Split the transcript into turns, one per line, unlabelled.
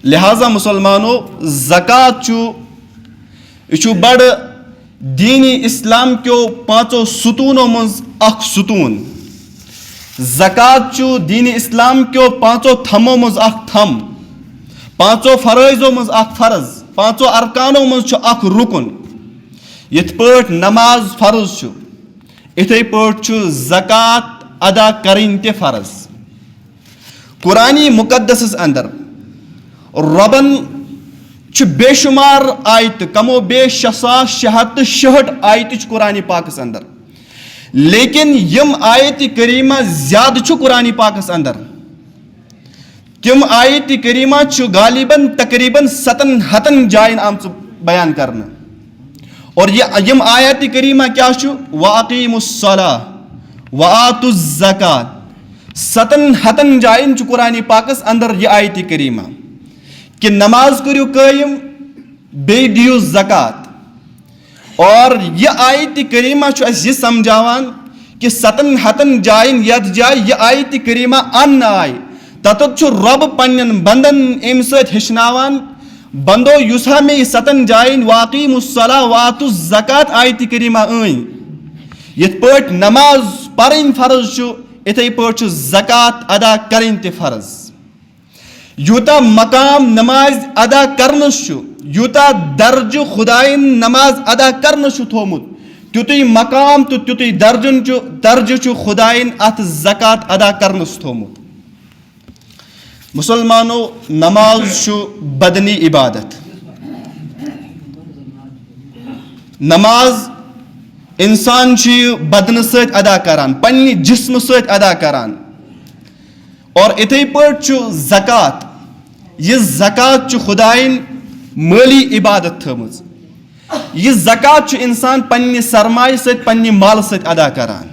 لہذا مسلمانو زکات یہ بڑ دینی اسلام کیو پانچو ستونوں مز اخ ستون. زکات دینی اسلام کیو پانچو تھمو مز اخ تھم، پانچو فرائضوں مز اخ فرض، پانچو ارکانوں مز اخ رکن. یت پٲٹھۍ نماز فرض اتھے پٲٹھۍ زکات ادا کریں تہِ فرض. قرآنی مقدسس اندر ربن بے شمار آیت، کمو بیش 6666 آیت قرآن پاکس اندر، لیکن یم آیت کریمہ زیادہ قرآن پاکس اندر. تم آیت کریمہ غالباً تقریباً 700 جائن آمت بیان کرنا. اور یم آیت کریمہ کیا وَأَقِیمُوا الصَّلَاةَ وَآتُوا الزَّکَاةَ 700 جائن قرآن پاکس اندر یہ آیت کریمہ کہ نماز کریو قائم بے دیو زکات. اور یہ آیت کریمہ اس یہ سمجھاوان کہ 700 جائن یت جائے یہ آیت کریمہ ان آئی تتت رب پنن بندن ام سۭتۍ ہچناوان بندو یس ہا میں 7 جائن وَأَقِیمُوا الصَّلَاةَ وَآتُوا الزَّکَاةَ آیت کریمہ یت پٲٹھۍ نماز پرن فرض اتھے پٲٹھۍ زکات ادا کریں تہِ فرض. یوتا مقام نماز ادا کرنس یوتا درج خدائن نماز ادا کرنس تھومت تیُتُے مقام تو تیُتُے درج خدائن ات زکات ادا کرنس تھومت. مسلمانو نماز بدنی عبادت. نماز انسان بدن سۭتۍ ادا کران، پننہِ جسم سۭتۍ ادا کران. اور اتھے پٲٹھۍ زکات، یہ زکات خدائن مالی عبادت تھٲمٕژ. یہ زکات انسان پننہِ سرمایہ سۭتۍ پننہِ مال سۭتۍ ادا کران.